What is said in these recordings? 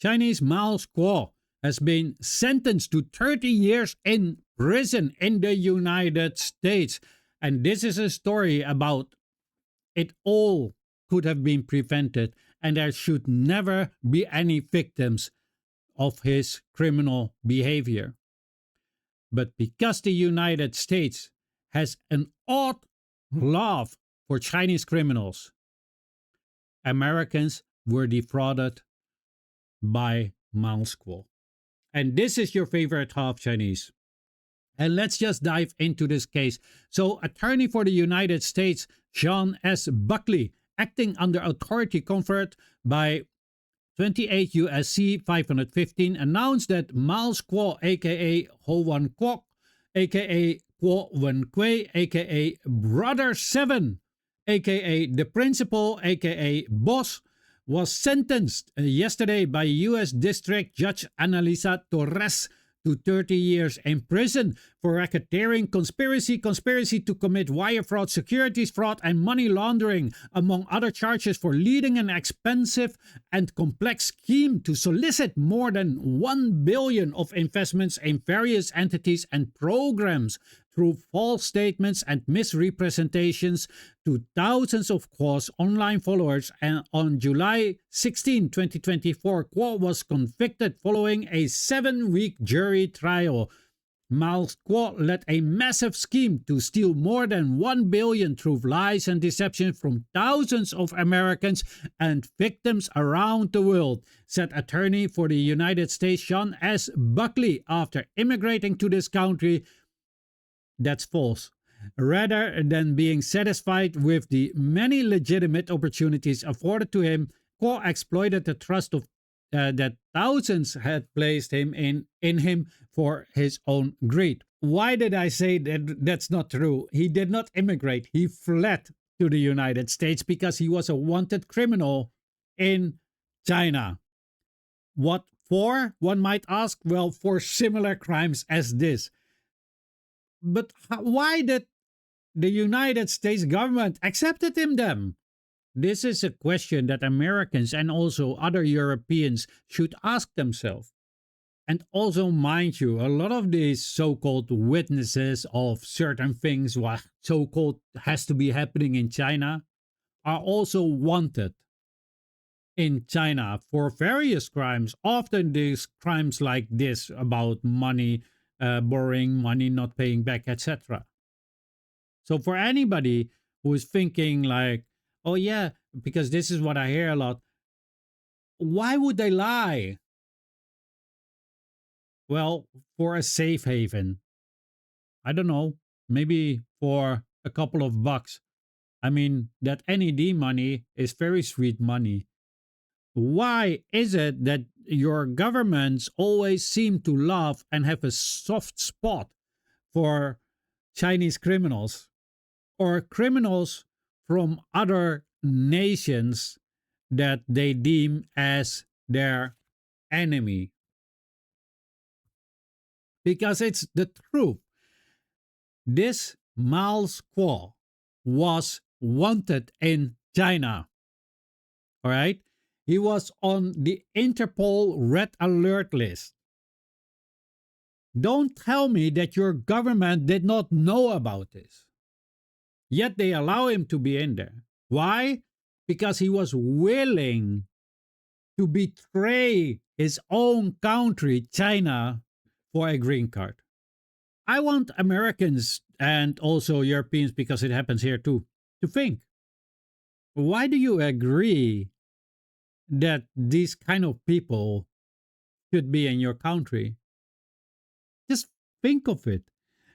Chinese Mao Guo has been sentenced to 30 years in prison in the United States. And this is a story about it all could have been prevented, and there should never be any victims of his criminal behavior. But because the United States has an odd love for Chinese criminals, Americans were defrauded by Mao Guo. And this is your favorite half Chinese. And let's just dive into this case. So, attorney for the United States, John S. Buckley, acting under authority conferred by 28 U.S.C. 515, announced that Mao Guo, aka Ho Wan Kwok, aka Guo Wengui, aka Brother 7, aka the principal, aka boss, was sentenced yesterday by U.S. District Judge Analisa Torres to 30 years in prison for racketeering, conspiracy to commit wire fraud, securities fraud, and money laundering, among other charges for leading an expensive and complex scheme to solicit more than $1 billion of investments in various entities and programs through false statements and misrepresentations to thousands of Guo's online followers. And on July 16, 2024, Guo was convicted following a 7-week jury trial. Mao Guo led a massive scheme to steal more than $1 billion through lies and deception from thousands of Americans and victims around the world, said attorney for the United States John S. Buckley after immigrating to this country. That's false. Rather than being satisfied with the many legitimate opportunities afforded to him, Guo exploited the trust of that thousands had placed him in him for his own greed. Why did I say that that's not true? He did not immigrate. He fled to the United States because he was a wanted criminal in China. What for? One might ask. Well, for similar crimes as this. But why did the United States government accepted him then? This is a question that Americans and also other Europeans should ask themselves. And also, mind you, a lot of these so-called witnesses of certain things, what so-called has to be happening in China, are also wanted in China for various crimes. Often these crimes like this about money, borrowing money, not paying back, etc. So for anybody who is thinking like, oh yeah, because this is what I hear a lot, why would they lie? Well, for a safe haven. I don't know, maybe for a couple of bucks. I mean, that NED money is very sweet money. Why is it that your governments always seem to love and have a soft spot for Chinese criminals or criminals from other nations that they deem as their enemy? Because it's the truth. This Mao Guo was wanted in China. All right? He was on the Interpol Red Alert list. Don't tell me that your government did not know about this. Yet they allow him to be in there. Why? Because he was willing to betray his own country, China, for a green card. I want Americans and also Europeans, because it happens here too, to think. Why do you agree that these kind of people should be in your country? Just think of it.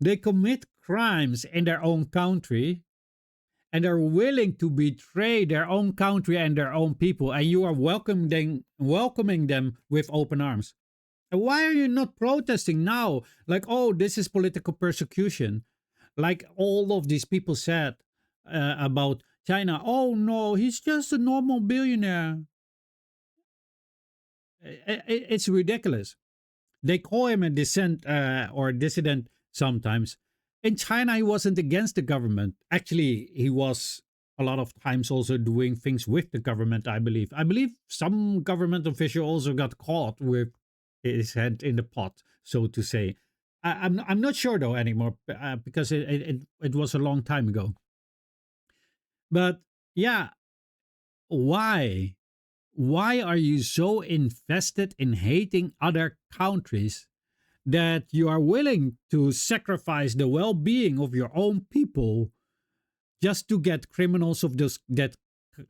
They commit crimes in their own country and are willing to betray their own country and their own people, and you are welcoming them with open arms. And why are you not protesting now? Like, oh, this is political persecution. Like all of these people said about China. Oh no, he's just a normal billionaire. It's ridiculous. They call him a dissident sometimes. In China, he wasn't against the government. Actually, he was a lot of times also doing things with the government. I believe some government official also got caught with his head in the pot, so to say. I'm not sure though anymore, because it was a long time ago. But yeah, why why are you so invested in hating other countries that you are willing to sacrifice the well-being of your own people just to get criminals of this that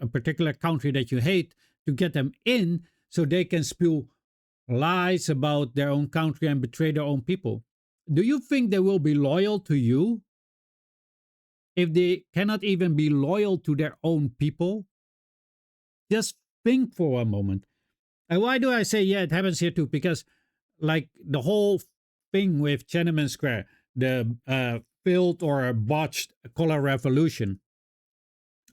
a particular country that you hate, to get them in so they can spew lies about their own country and betray their own people? Do you think they will be loyal to you if they cannot even be loyal to their own people? Just think for a moment. And why do I say, yeah, it happens here too? Because, like, the whole thing with Tiananmen Square, the failed or botched color revolution,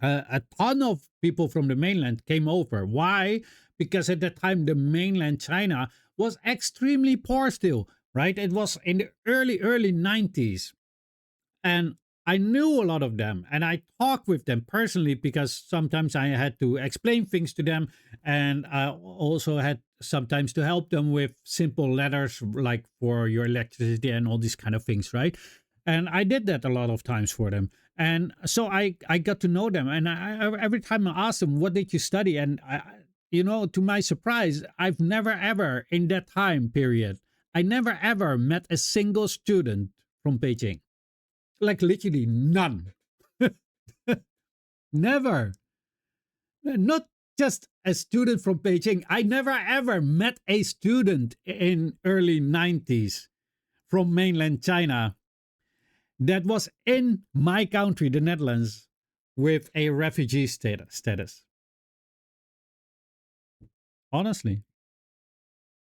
a ton of people from the mainland came over. Why? Because at that time, the mainland China was extremely poor still, right? It was in the early 90s. And I knew a lot of them, and I talked with them personally because sometimes I had to explain things to them, and I also had sometimes to help them with simple letters like for your electricity and all these kind of things, right? And I did that a lot of times for them. And so I got to know them, and every time I asked them, what did you study? And to my surprise, I've never ever in that time period, I never ever met a single student from Beijing. Like literally none. Never. Not just a student from Beijing. I never ever met a student in early 90s from mainland China that was in my country, the Netherlands, with a refugee status. Honestly.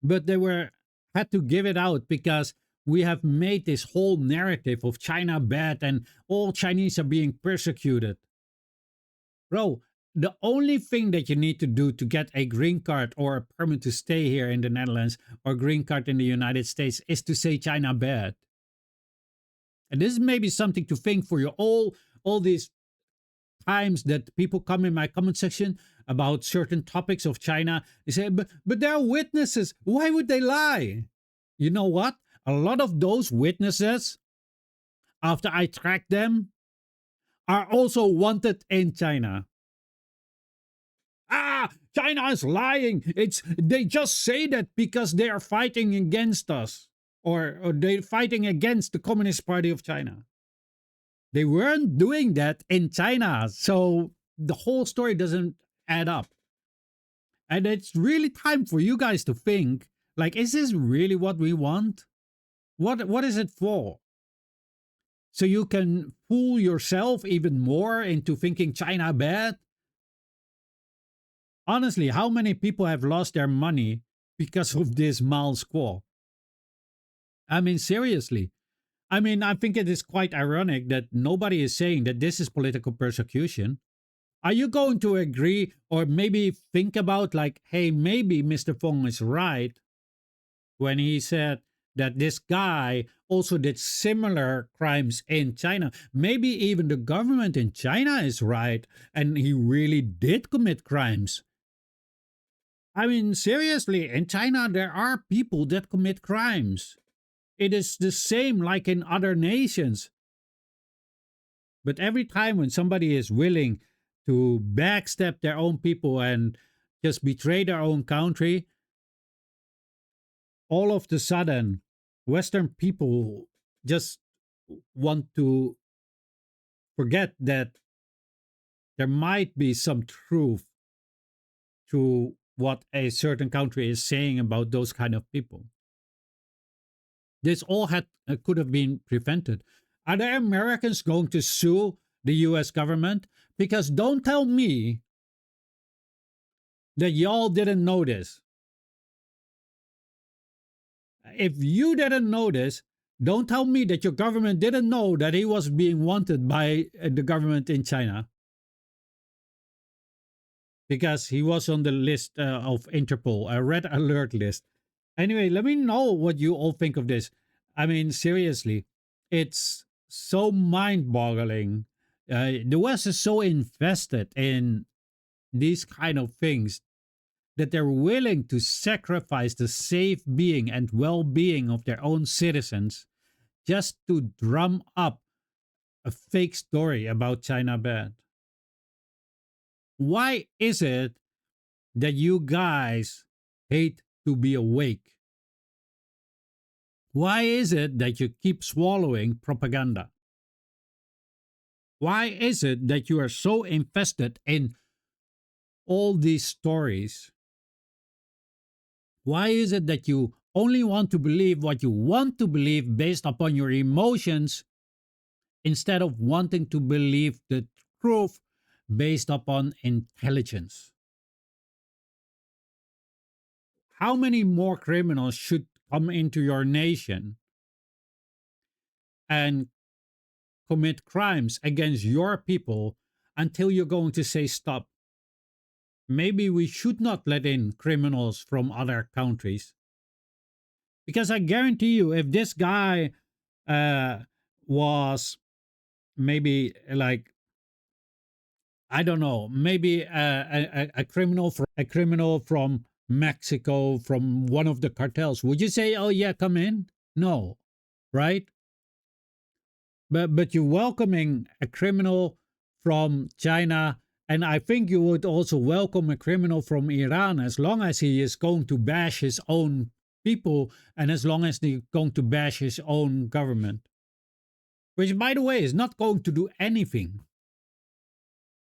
But they were had to give it out because we have made this whole narrative of China bad and all Chinese are being persecuted. Bro, the only thing that you need to do to get a green card or a permit to stay here in the Netherlands or green card in the United States is to say China bad. And this is maybe something to think for you all these times that people come in my comment section about certain topics of China. They say, but there are witnesses. Why would they lie? You know what? A lot of those witnesses, after I track them, are also wanted in China. China is lying. They just say that because they are fighting against us, or they're fighting against the Communist Party of China. They weren't doing that in China, so the whole story doesn't add up. And it's really time for you guys to think, like, is this really what we want? What is it for? So you can fool yourself even more into thinking China bad? Honestly, how many people have lost their money because of this mal squaw? I mean, seriously. I mean, I think it is quite ironic that nobody is saying that this is political persecution. Are you going to agree or maybe think about, like, hey, maybe Mr. Fong is right when he said that this guy also did similar crimes in China? Maybe even the government in China is right and he really did commit crimes. I mean, seriously, in China, there are people that commit crimes. It is the same like in other nations. But every time when somebody is willing to backstab their own people and just betray their own country, all of the sudden, Western people just want to forget that there might be some truth to what a certain country is saying about those kind of people. This all could have been prevented. Are there Americans going to sue the US government? Because don't tell me that y'all didn't know this. If you didn't know this, don't tell me that your government didn't know that he was being wanted by the government in China. Because he was on the list of Interpol, a red alert list. Anyway, let me know what you all think of this. I mean, seriously, it's so mind boggling The West is so invested in these kind of things that they're willing to sacrifice the safe being and well-being of their own citizens just to drum up a fake story about China bad. Why is it that you guys hate to be awake? Why is it that you keep swallowing propaganda? Why is it that you are so invested in all these stories? Why is it that you only want to believe what you want to believe based upon your emotions instead of wanting to believe the truth based upon intelligence? How many more criminals should come into your nation and commit crimes against your people until you're going to say stop? Maybe we should not let in criminals from other countries. Because I guarantee you, if this guy uh, was maybe like, I don't know, maybe a criminal from Mexico, from one of the cartels, would you say, "Oh yeah, come in"? No, right? But you're welcoming a criminal from China, and I think you would also welcome a criminal from Iran as long as he is going to bash his own people and as long as he's going to bash his own government. Which, by the way, is not going to do anything.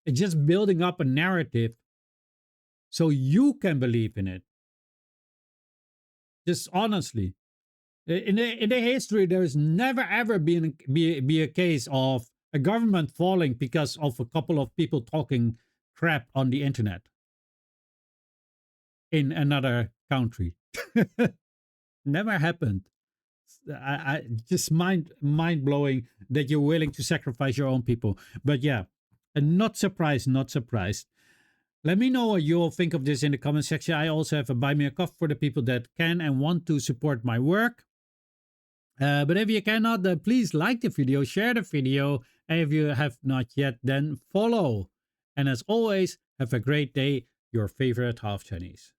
It's just building up a narrative so you can believe in it. Just honestly. In the history, there has never ever be a case of a government falling because of a couple of people talking crap on the internet in another country. Never happened. I just mind blowing that you're willing to sacrifice your own people. But yeah, not surprised, not surprised. Let me know what you all think of this in the comment section. I also have a buy me a coffee for the people that can and want to support my work. But if you cannot, then please like the video, share the video, and if you have not yet, then follow. And as always, have a great day, your favorite half Chinese.